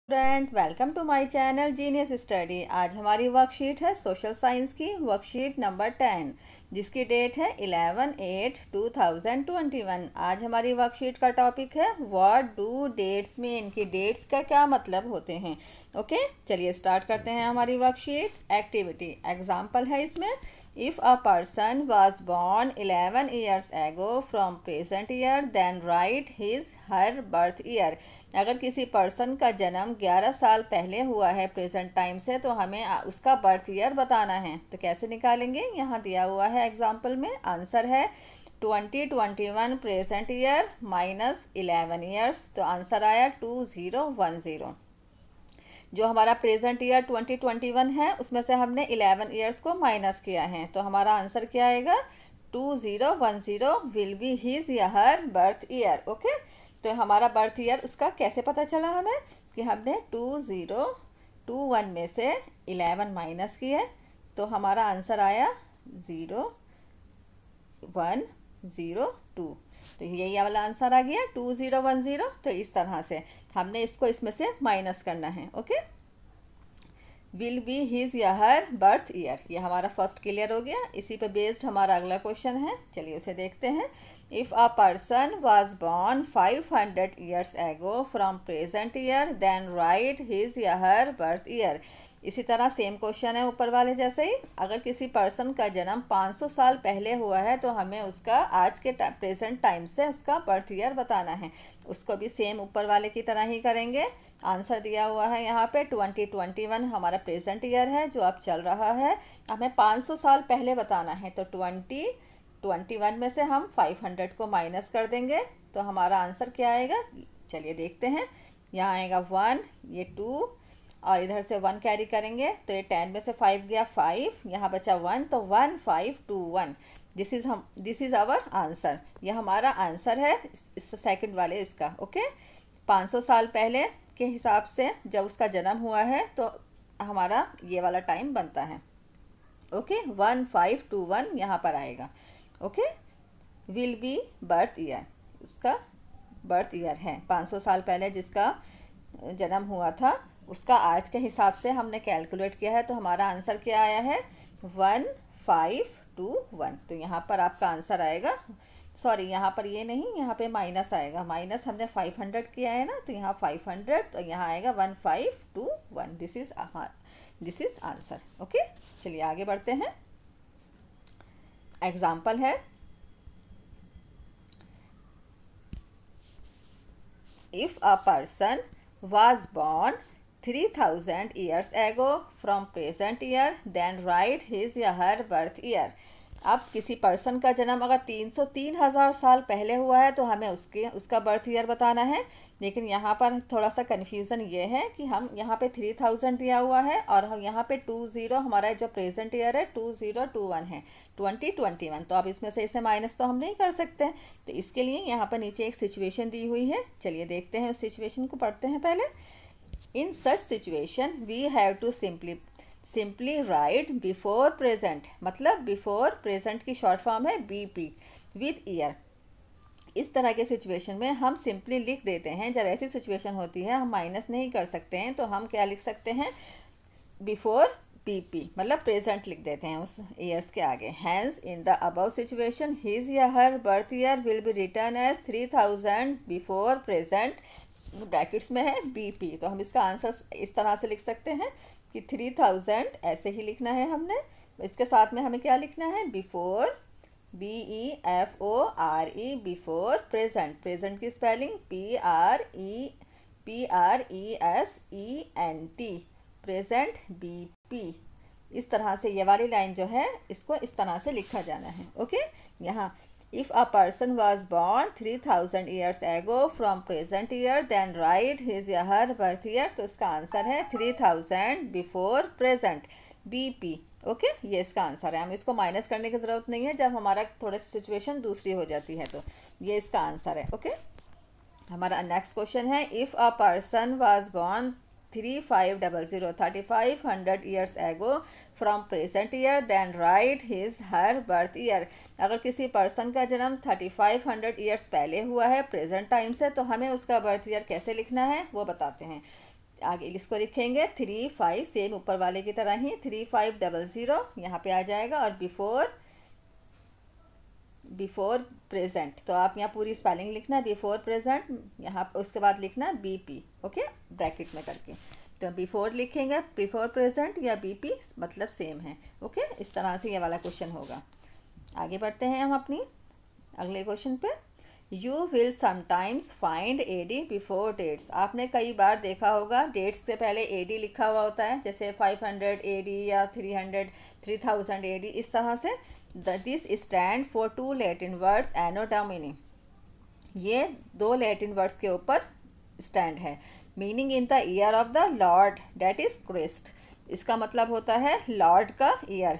Student welcome to my channel genius study. आज हमारी worksheet है सोशल साइंस की वर्कशीट नंबर 10 जिसकी डेट है 11/8/2021। आज हमारी वर्कशीट का टॉपिक है व्हाट डू डेट्स मीन, कि डेट्स का क्या मतलब होते हैं। ओके चलिए स्टार्ट करते हैं हमारी वर्कशीट। एक्टिविटी एग्जाम्पल है इसमें। If a person was born 11 years ago from present year then write his her birth year. अगर किसी पर्सन का जन्म 11 साल पहले हुआ है प्रेजेंट टाइम से, तो हमें उसका बर्थ ईयर बताना है। तो कैसे निकालेंगे, यहाँ दिया हुआ है एग्जाम्पल में। आंसर है 2021 प्रेजेंट ईयर माइनस 11 ईयर्स, तो आंसर आया 2010। जो हमारा प्रेजेंट ईयर 2021 है उसमें से हमने 11 ईयर्स को माइनस किया है, तो हमारा आंसर क्या आएगा 2010 विल बी हिज या हर बर्थ ईयर। ओके तो हमारा बर्थ ईयर उसका कैसे पता चला हमें, कि हमने 2021 में से 11 माइनस किए, तो हमारा आंसर आया 0102। तो यही वाला आंसर आ गया 2010। तो इस तरह से हमने इसको इसमें से माइनस करना है। ओके विल बी हिज या हर बर्थ ईयर, ये हमारा फर्स्ट क्लियर हो गया। इसी पे बेस्ड हमारा अगला क्वेश्चन है, चलिए उसे देखते हैं। If a person was born 500 years ago from present year then write his या हर बर्थ ईयर। इसी तरह सेम क्वेश्चन है ऊपर वाले जैसे ही। अगर किसी पर्सन का जन्म 500 साल पहले हुआ है तो हमें उसका आज के प्रेजेंट टाइम से उसका बर्थ ईयर बताना है। उसको भी सेम ऊपर वाले की तरह ही करेंगे। आंसर दिया हुआ है यहाँ पे 2021 हमारा प्रेजेंट ईयर है जो अब चल रहा है। हमें 500 साल पहले बताना है, तो 2021 में से हम 500 को माइनस कर देंगे, तो हमारा आंसर क्या आएगा, चलिए देखते हैं। यहाँ आएगा 1, ये 2 और इधर से 1 कैरी करेंगे, तो ये 10 में से 5 गया 5, यहाँ बचा 1, तो 1521। This is our answer. यह हमारा आंसर है इस सेकंड वाले इसका। ओके 500 साल पहले के हिसाब से जब उसका जन्म हुआ है तो हमारा ये वाला टाइम बनता है। ओके 1521 यहाँ पर आएगा। Okay will be birth year, उसका बर्थ ईयर है 500 साल पहले जिसका जन्म हुआ था, उसका आज के हिसाब से हमने कैलकुलेट किया है, तो हमारा आंसर क्या आया है 1521। तो यहाँ पर आपका आंसर आएगा, सॉरी यहाँ पर ये नहीं, यहाँ पे माइनस आएगा। माइनस हमने 500 किया है ना, तो यहाँ 500, तो यहाँ आएगा 1521। This is answer. ओके चलिए आगे बढ़ते हैं। एग्जाम्पल है। If a person was born 3000 years ago from present year then write his या her birth year। अब किसी पर्सन का जन्म अगर 303,000 साल पहले हुआ है तो हमें उसका बर्थ ईयर बताना है। लेकिन यहाँ पर थोड़ा सा कन्फ्यूज़न ये है कि हम यहाँ पे 3000 दिया हुआ है और हम यहाँ पे 20 हमारा जो प्रेजेंट ईयर है 2021 है 2021। तो अब इसमें से इसे माइनस तो हम नहीं कर सकते, तो इसके लिए यहाँ पर नीचे एक सिचुएशन दी हुई है। चलिए देखते हैं उस सिचुएशन को, पढ़ते हैं पहले। In such situation we have to simply write before present, मतलब बिफोर प्रेजेंट की शॉर्ट फॉर्म है बीपी विद ईयर। इस तरह के सिचुएशन में हम सिंपली लिख देते हैं। जब ऐसी सिचुएशन होती है हम माइनस नहीं कर सकते हैं, तो हम क्या लिख सकते हैं, बिफोर बीपी मतलब प्रेजेंट लिख देते हैं उस ईयर्स के आगे। Hence in the above situation his या her birth year will be return as 3000 before present, brackets में है बीपी। तो हम इसका आंसर इस तरह से लिख सकते हैं कि 3000 ऐसे ही लिखना है हमने। इसके साथ में हमें क्या लिखना है, before BEFORE before present. Present की स्पेलिंग PRESENT प्रेजेंट BP। इस तरह से ये वाली लाइन जो है इसको इस तरह से लिखा जाना है। ओके यहाँ if a person was born 3000 years ago from present year then write his या हर बर्थ ईयर, तो इसका आंसर है 3000 बिफोर प्रेजेंट BP। ओके ये इसका आंसर है। हम इसको माइनस करने की ज़रूरत नहीं है जब हमारा थोड़ा सी सिचुएशन दूसरी हो जाती है, तो ये इसका आंसर है। ओके हमारा नेक्स्ट क्वेश्चन है। If a person was born 3500 years ago from present year then write his her birth year. अगर किसी पर्सन का जन्म 3500 ईयर्स पहले हुआ है प्रेजेंट टाइम से, तो हमें उसका बर्थ ईयर कैसे लिखना है वो बताते हैं। आगे इसको लिखेंगे 35, सेम ऊपर वाले की तरह ही 3500 यहाँ पे आ जाएगा, और बिफोर प्रेजेंट, तो आप यहाँ पूरी स्पेलिंग लिखना बिफोर प्रेजेंट, यहाँ उसके बाद लिखना बीपी, ओके, ब्रैकेट में करके। तो बिफोर लिखेंगे, बिफोर प्रेजेंट या बीपी मतलब सेम है, ओके। इस तरह से ये वाला क्वेश्चन होगा। आगे बढ़ते हैं हम अपनी अगले क्वेश्चन पे। You will sometimes find AD before dates. आपने कई बार देखा होगा डेट्स से पहले एडी लिखा हुआ होता है, जैसे 500 एडी या 300 3000 एडी, इस तरह से। This stand for two Latin words anno domini. ये दो लैटिन वर्ड्स के ऊपर स्टैंड है। Meaning in the year of the lord date is Christ. इसका मतलब होता है लॉर्ड का ईयर,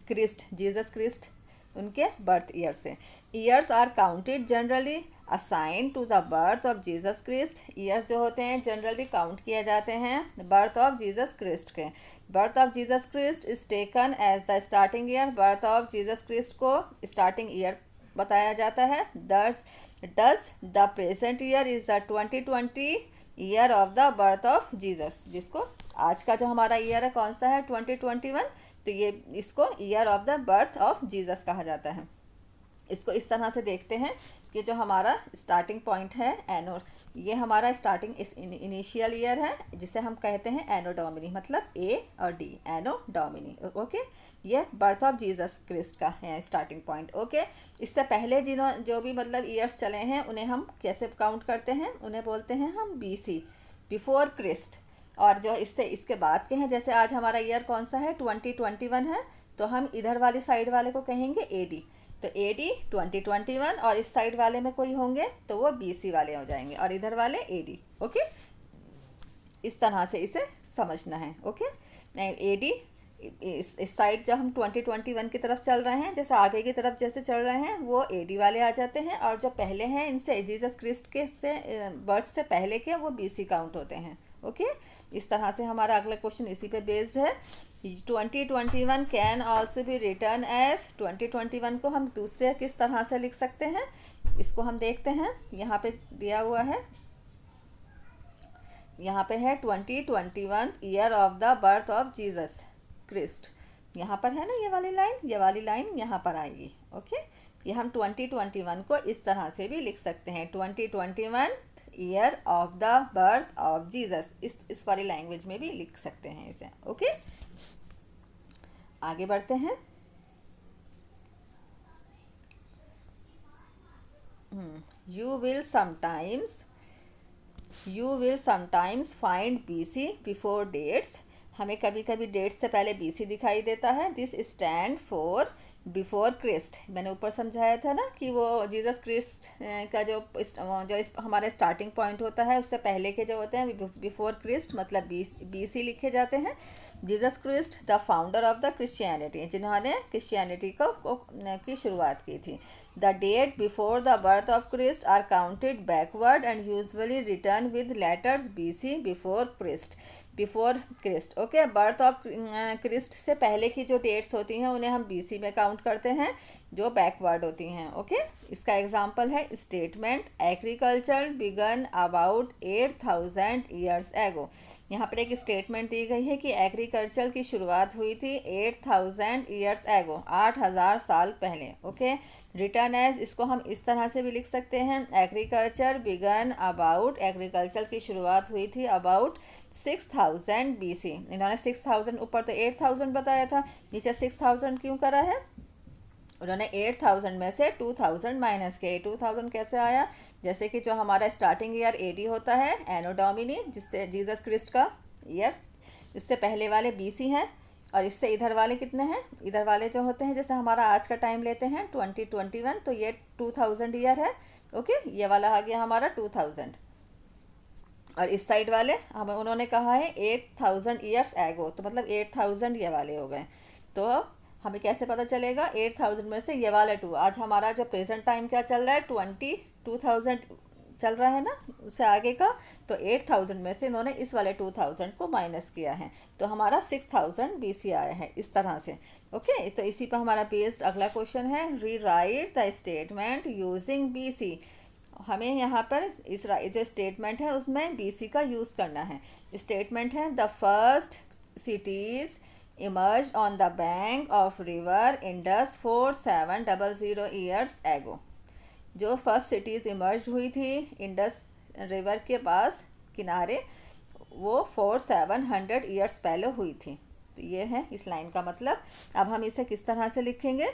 क्रिस्ट जीसस क्रिस्ट उनके बर्थ ईयर से। Years are counted generally assign to the birth of Jesus Christ. Years जो होते हैं जनरली काउंट किए जाते हैं बर्थ ऑफ जीसस क्रिस्ट के। Birth of Jesus Christ is taken as the starting year. Birth of Jesus Christ को starting year बताया जाता है। Thus the present year is the 2020 year of the birth of Jesus. जिसको आज का जो हमारा ईयर है कौन सा है, 2021, तो ये इसको year of the birth of Jesus कहा जाता है। इसको इस तरह से देखते हैं कि जो हमारा स्टार्टिंग पॉइंट है एनो, ये हमारा स्टार्टिंग इनिशियल ईयर है, जिसे हम कहते हैं एनो डोमिनी, मतलब ए और डी, एनो डोमिनी, ओके। ये बर्थ ऑफ जीसस क्रिस्ट का है स्टार्टिंग पॉइंट, ओके। इससे पहले जो भी मतलब ईयर्स चले हैं उन्हें हम कैसे काउंट करते हैं, उन्हें बोलते हैं हम बीसी, बिफोर क्रिस्ट। और जो इसके बाद के हैं, जैसे आज हमारा ईयर कौन सा है, 2021 है, तो हम इधर वाली साइड वाले को कहेंगे एडी। तो एडी 2021, और इस साइड वाले में कोई होंगे तो वो बीसी वाले हो जाएंगे, और इधर वाले एडी, ओके। इस तरह से इसे समझना है, ओके। एडी इस साइड जब हम 2021 की तरफ चल रहे हैं, जैसे आगे की तरफ जैसे चल रहे हैं, वो एडी वाले आ जाते हैं, और जो पहले हैं इनसे जीसस क्रिस्ट के से बर्थ से पहले के, वो बीसी काउंट होते हैं, ओके। इस तरह से हमारा अगला क्वेश्चन इसी पे बेस्ड है। 2021 can also be return as, 2021 को हम दूसरे किस तरह से लिख सकते हैं, इसको हम देखते हैं। यहाँ पे दिया हुआ है, यहाँ पे है 2021 year of the birth of Jesus Christ. यहाँ पर है ना ये वाली लाइन यहाँ पर आएगी, ओके। ये हम 2021 को इस तरह से भी लिख सकते हैं, 2021 year of the birth of Jesus, इस वाली लैंग्वेज में भी लिख सकते हैं इसे, ओके। आगे बढ़ते हैं। You will sometimes find BC before dates. हमें कभी कभी डेट्स से पहले बीसी दिखाई देता है। This stand for before Christ. मैंने ऊपर समझाया था ना कि वो जीसस क्रिस्ट का जो हमारा स्टार्टिंग पॉइंट होता है, उससे पहले के जो होते हैं बिफोर क्रिस्ट, मतलब बीसी लिखे जाते हैं। Jesus Christ the founder of the Christianity, जिन्होंने क्रिश्चियनिटी की शुरुआत की थी। The date before the birth of Christ are counted backward and usually written with letters BC before Christ, okay. Birth of Christ से पहले की जो डेट्स होती हैं उन्हें हम बीसी में काउंट करते हैं, जो बैकवर्ड होती हैं, ओके। इसका एग्जांपल है statement agriculture began about 8000 years ago. यहाँ पर एक स्टेटमेंट दी गई है कि एग्रीकल्चर की शुरुआत हुई थी 8000 ईयर्स एगो, 8000 साल पहले, ओके। रिटर्न एज, इसको हम इस तरह से भी लिख सकते हैं, एग्रीकल्चर बिगन अबाउट, एग्रीकल्चर की शुरुआत हुई थी अबाउट 6000 बीसी। इन्होंने 6000, ऊपर तो 8000 बताया था, नीचे 6000 क्यों करा है, उन्होंने 8000 में से 2000 माइनस किया। 2000 कैसे आया, जैसे कि जो हमारा स्टार्टिंग ईयर एडी होता है एनो डोमिनी, जिससे जीसस क्रिस्ट का ईयर, इससे पहले वाले बीसी हैं, और इससे इधर वाले कितने हैं, इधर वाले जो होते हैं, जैसे हमारा आज का टाइम लेते हैं 2021, तो ये 2000 ईयर है, ओके। ये वाला आ गया हमारा 2000, और इस साइड वाले हमें उन्होंने कहा है 8000 ईयर्स एगो, तो मतलब 8000 ये वाले हो गए। तो हमें कैसे पता चलेगा, 8000 में से ये वाला 2, आज हमारा जो प्रेजेंट टाइम क्या चल रहा है 2000 चल रहा है ना, उससे आगे का, तो 8000 में से इन्होंने इस वाले 2000 को माइनस किया है, तो हमारा 6000 बीसी आया है, इस तरह से, ओके। तो इसी पर हमारा बेस्ड अगला क्वेश्चन है, री right the statement using BC. हमें यहाँ पर इस जो स्टेटमेंट है उसमें BC का यूज़ करना है। स्टेटमेंट है the first cities emerge on the bank of river Indus 4700 years ago. जो फर्स्ट सिटीज़ इमर्ज हुई थी इंडस रिवर के पास किनारे, वो 4700 ईयर्स पहले हुई थी। तो ये है इस लाइन का मतलब। अब हम इसे किस तरह से लिखेंगे?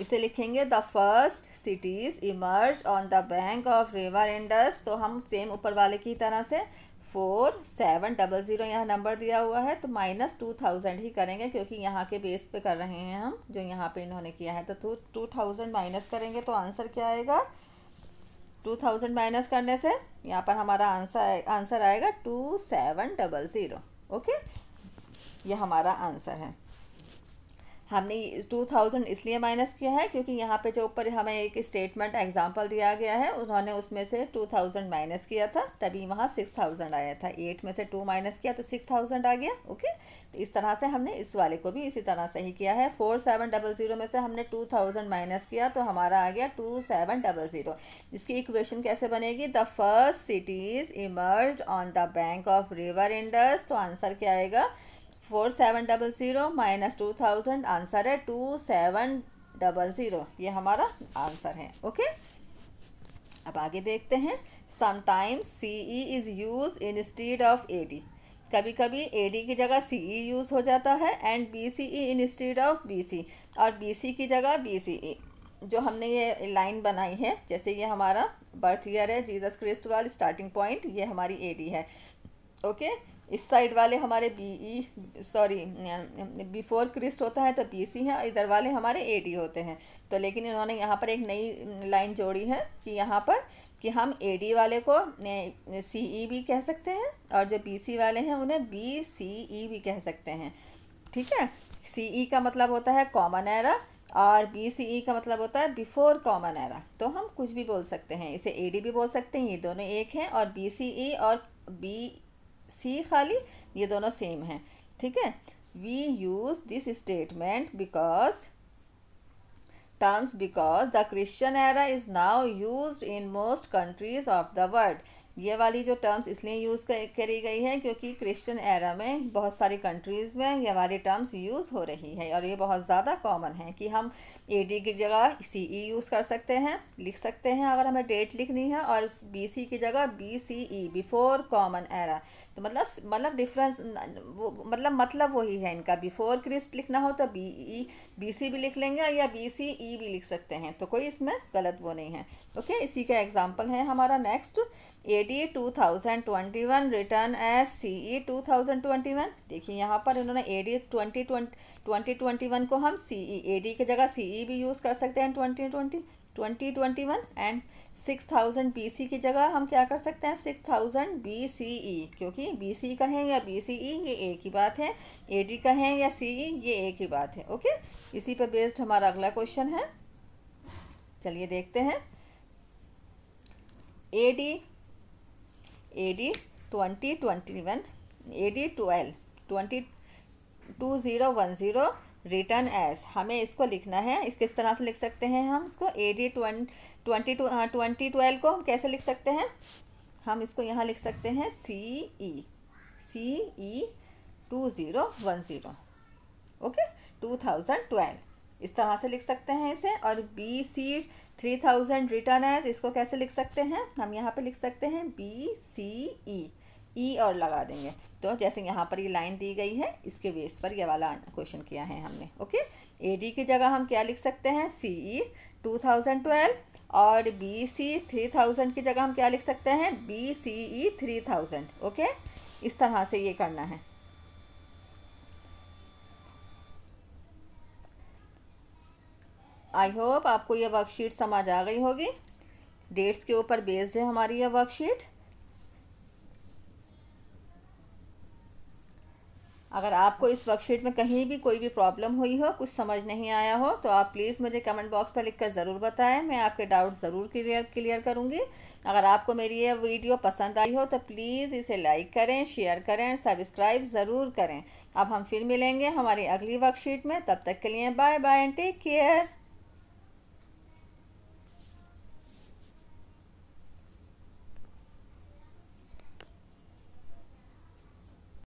इसे लिखेंगे the first cities emerge on the bank of river Indus. तो हम सेम ऊपर वाले की तरह से 4700 यहाँ नंबर दिया हुआ है तो -2000 ही करेंगे, क्योंकि यहाँ के बेस पे कर रहे हैं हम, जो यहाँ पे इन्होंने किया है। तो 2000 माइनस करेंगे तो आंसर क्या आएगा? 2000 माइनस करने से यहाँ पर हमारा आंसर आएगा 2700। ओके, ये हमारा आंसर है। हमने 2000 इसलिए माइनस किया है क्योंकि यहाँ पे जो ऊपर हमें एक स्टेटमेंट एग्जांपल दिया गया है, उन्होंने उसमें से 2000 माइनस किया था, तभी वहाँ 6000 आया था। 8 में से 2 माइनस किया तो 6000 आ गया। ओके, तो इस तरह से हमने इस वाले को भी इसी तरह से ही किया है। 4700 में से हमने 2000 माइनस किया तो हमारा आ गया 2700। इसकी इक्वेशन कैसे बनेगी? The first cities emerge on the bank of river Indus. तो आंसर क्या आएगा? 4700 माइनस 2000, आंसर है 2700। ये हमारा आंसर है। ओके, अब आगे देखते हैं। Sometimes CE is use instead of AD। कभी कभी AD की जगह CE यूज़ हो जाता है and BCE instead of BC, और BC की जगह BCE। जो हमने ये लाइन बनाई है, जैसे ये हमारा बर्थ ईयर है जीसस क्रिस्ट वाली स्टार्टिंग पॉइंट, ये हमारी AD है। ओके, इस साइड वाले हमारे बिफोर क्रिस्ट होता है तो BC है, इधर वाले हमारे AD होते हैं। तो लेकिन इन्होंने यहाँ पर एक नई लाइन जोड़ी है कि यहाँ पर कि हम AD वाले को CE भी कह सकते हैं और जो BC वाले हैं उन्हें BCE भी कह सकते हैं। ठीक है, CE का मतलब होता है कॉमन एरा और BCE का मतलब होता है बिफोर कॉमन एरा। तो हम कुछ भी बोल सकते हैं, इसे AD भी बोल सकते हैं, ये दोनों एक हैं, और BCE और BC खाली ये दोनों सेम हैं। ठीक है, we use this statement because the Christian era is now used in most countries of the world. ये वाली जो टर्म्स इसलिए यूज़ करी गई है क्योंकि क्रिश्चियन एरा में बहुत सारी कंट्रीज़ में ये वाली टर्म्स यूज़ हो रही है, और ये बहुत ज़्यादा कॉमन है कि हम AD की जगह CE यूज़ कर सकते हैं, लिख सकते हैं अगर हमें डेट लिखनी है, और BC की जगह BCE बिफोर कॉमन एरा। तो मतलब डिफरेंस वो मतलब वही है इनका। बिफोर क्रिस्ट लिखना हो तो BC भी लिख लेंगे या BCE भी लिख सकते हैं, तो कोई इसमें गलत वो नहीं है। ओके, इसी का एग्जांपल है हमारा next. AD 2021 written as CE 2021। देखिए यहाँ पर इन्होंने AD 2021 को हम AD की जगह CE भी यूज़ कर सकते हैं 2021, एंड 6000 BC की जगह हम क्या कर सकते हैं 6000 BCE, क्योंकि BC का है या BCE ये एक ही बात है, AD का है या CE ये एक ही बात है। ओके, इसी पर बेस्ड हमारा अगला क्वेश्चन है, चलिए देखते हैं। AD 2021 AD 2010 written as. हमें इसको लिखना है, इस किस तरह से लिख सकते हैं हम इसको? AD 2012 को हम कैसे लिख सकते हैं? हम इसको यहाँ लिख सकते हैं CE 2010। ओके, 2012 इस तरह से लिख सकते हैं इसे। और BC 3000 रिटर्न एज, इसको कैसे लिख सकते हैं? हम यहाँ पे लिख सकते हैं BCE, E और लगा देंगे। तो जैसे यहाँ पर ये लाइन दी गई है, इसके बेस पर ये वाला क्वेश्चन किया है हमने। ओके, AD की जगह हम क्या लिख सकते हैं? CE 2012, और BC 3000 की जगह हम क्या लिख सकते हैं? BCE 3000। ओके, इस तरह से ये करना है। आई होप आपको ये वर्कशीट समझ आ गई होगी। डेट्स के ऊपर बेस्ड है हमारी यह वर्कशीट। अगर आपको इस वर्कशीट में कहीं भी कोई भी प्रॉब्लम हुई हो, कुछ समझ नहीं आया हो, तो आप प्लीज़ मुझे कमेंट बॉक्स पर लिखकर ज़रूर बताएं, मैं आपके डाउट ज़रूर क्लियर करूँगी। अगर आपको मेरी ये वीडियो पसंद आई हो तो प्लीज़ इसे लाइक करें, शेयर करें, सब्सक्राइब ज़रूर करें। अब हम फिर मिलेंगे हमारी अगली वर्कशीट में, तब तक के लिए bye bye and take care.